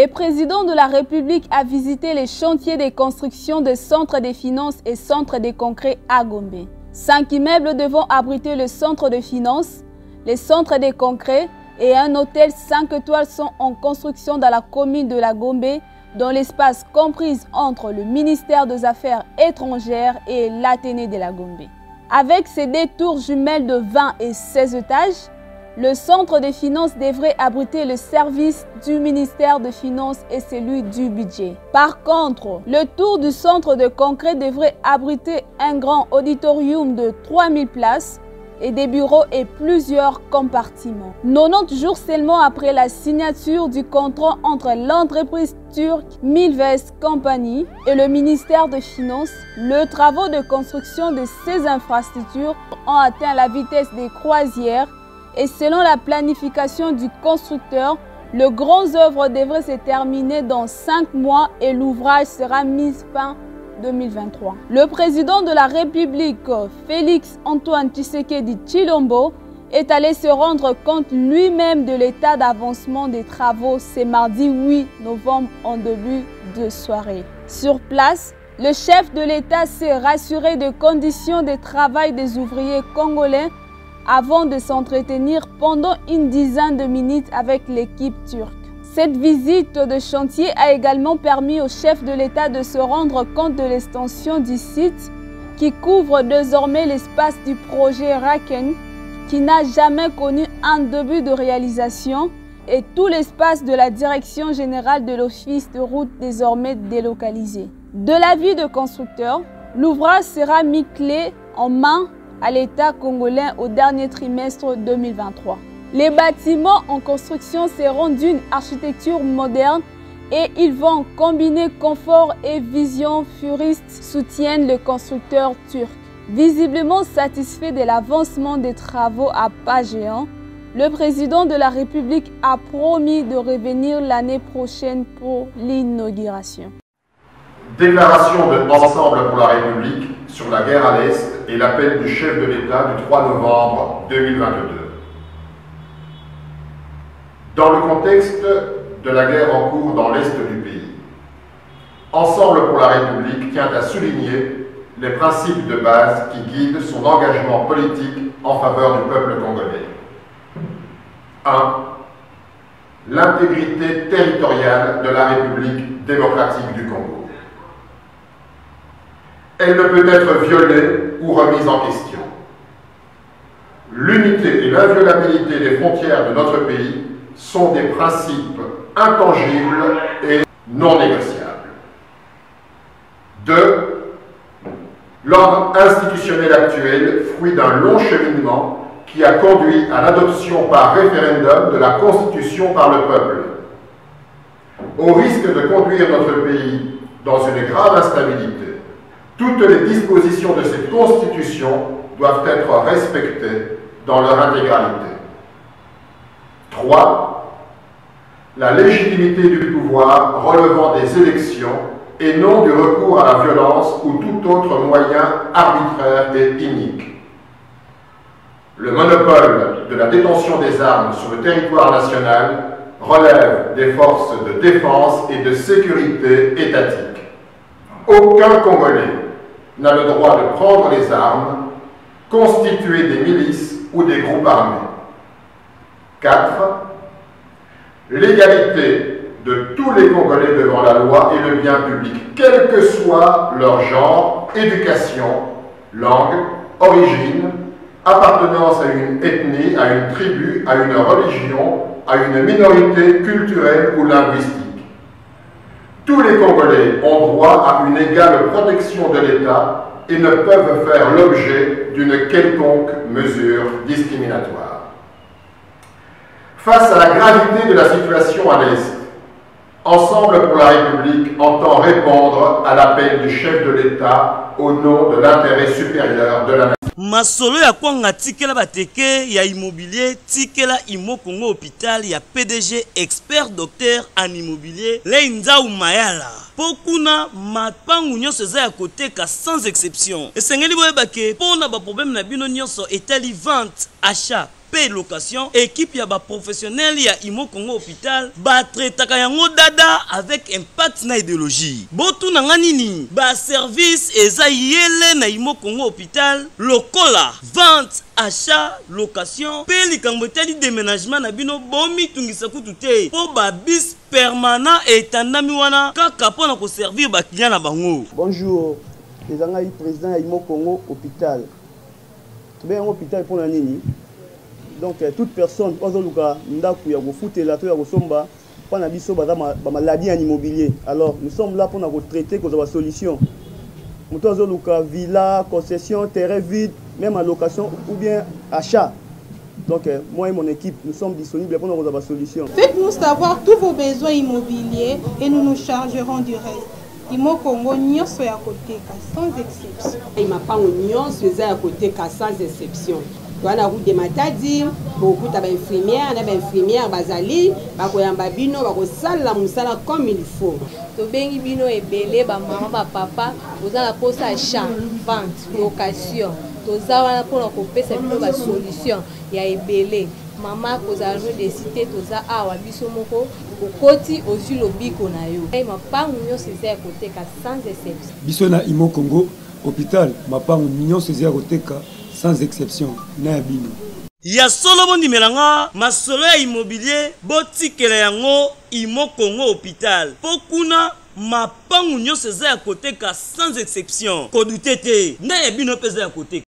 Le président de la République a visité les chantiers de construction des centres des finances et centres de concret à Gombe. 5 immeubles devront abriter le centre de finances, les centres de concret et un hôtel 5 étoiles sont en construction dans la commune de la Gombe, dans l'espace compris entre le ministère des Affaires étrangères et l'Athénée de la Gombe. Avec ses 2 tours jumelles de 20 et 16 étages, le centre des finances devrait abriter le service du ministère des Finances et celui du budget. Par contre, le tour du centre de concret devrait abriter un grand auditorium de 3000 places et des bureaux et plusieurs compartiments. 90 jours seulement après la signature du contrat entre l'entreprise turque Milvest Company et le ministère des Finances, les travaux de construction de ces infrastructures ont atteint la vitesse des croisières et selon la planification du constructeur, le grand œuvre devrait se terminer dans 5 mois et l'ouvrage sera mis fin 2023. Le président de la République, Félix Antoine Tshisekedi Tshilombo, est allé se rendre compte lui-même de l'état d'avancement des travaux ce mardi 8 novembre en début de soirée. Sur place, le chef de l'État s'est rassuré des conditions de travail des ouvriers congolais avant de s'entretenir pendant une dizaine de minutes avec l'équipe turque. Cette visite de chantier a également permis au chef de l'État de se rendre compte de l'extension du site qui couvre désormais l'espace du projet Raken qui n'a jamais connu un début de réalisation et tout l'espace de la direction générale de l'office de route désormais délocalisé. De l'avis de constructeur, l'ouvrage sera mis clé en main à l'État congolais au dernier trimestre 2023. Les bâtiments en construction seront d'une architecture moderne et ils vont combiner confort et vision futuriste, soutiennent le constructeur turc. Visiblement satisfait de l'avancement des travaux à pas géant, le président de la République a promis de revenir l'année prochaine pour l'inauguration. Déclaration de Ensemble pour la République sur la guerre à l'Est et l'appel du chef de l'État du 3 novembre 2022. Dans le contexte de la guerre en cours dans l'Est du pays, Ensemble pour la République tient à souligner les principes de base qui guident son engagement politique en faveur du peuple congolais. 1. L'intégrité territoriale de la République démocratique du Congo. Elle ne peut être violée ou remise en question. L'unité et l'inviolabilité des frontières de notre pays sont des principes intangibles et non négociables. 2. L'ordre institutionnel actuel, fruit d'un long cheminement qui a conduit à l'adoption par référendum de la Constitution par le peuple. Au risque de conduire notre pays dans une grave instabilité, toutes les dispositions de cette Constitution doivent être respectées dans leur intégralité. 3. La légitimité du pouvoir relevant des élections et non du recours à la violence ou tout autre moyen arbitraire et inique. Le monopole de la détention des armes sur le territoire national relève des forces de défense et de sécurité étatiques. Aucun Congolais n'a le droit de prendre les armes, constituer des milices ou des groupes armés. 4. L'égalité de tous les Congolais devant la loi et le bien public, quel que soit leur genre, éducation, langue, origine, appartenance à une ethnie, à une tribu, à une religion, à une minorité culturelle ou linguistique. Tous les Congolais ont droit à une égale protection de l'État et ne peuvent faire l'objet d'une quelconque mesure discriminatoire. Face à la gravité de la situation à l'Est, Ensemble pour la République entend répondre à l'appel du chef de l'État au nom de l'intérêt supérieur de la nation. Masolo ya kwanga tikela bateke ya immobilier tikela Imo Congo hôpital ya PDG expert docteur en immobilier Leinza Umayala. Pokuna mapangu nyonso eza ya koteka sans exception. Esengeli boyebake pona ba problème na bino nyonso etali vente achat paie location équipe ya ba professionnel ya Imo Congo hôpital ba traitaka yango dada avec impact na idéologie. Botu na nganini ba service eza yele na Imo Congo hôpital lokola vente achat location pe likambo teli déménagement na bino bomi tungisa kutu te po ba bis permanent etandami wana kaka pona ko servir ba client na bango. Bonjour, les angai président ya Imo Congo hôpital. Tu bien hôpital pour la nini. Donc toute personne ozoluka ndaku ya kofutela to ya kosomba pana biso ba maladie en immobilier. Alors nous sommes là pour nous traiter cause de la solution. Nous ozoluka villa, concession, terrain vide, même en location ou bien achat. Donc moi et mon équipe, nous sommes disponibles pour nous avoir la solution. Faites-nous savoir tous vos besoins immobiliers et nous nous chargerons du reste. Imo Congo nyonso ya côté sans exception. Il m'a pas nyonso ya côté sans exception. Wana route de Matadi, beaucoup d'infirmières, d'infirmières bazali, bakoyamba bino bakosala musala comme il faut. To bengi bino ebele ba maman ba papa, ozala posa achat, vente, location. Toza wana pona kopesa bino ba solution ya ebele. Mama kozala de cité toza awa biso moko okoti ozu lobiko na yo. Ai mapangu nyonso eza côté sans exception. Biso na Imo Congo hôpital mapangu nyonso eza côté sans exception na bino. Ya solo bondi melanga masolo ya immobilier botikela yango Imo Congo hôpital. Pokuna mapangu nyonso eza côté sans exception. Kodutete na bino peza ya côté.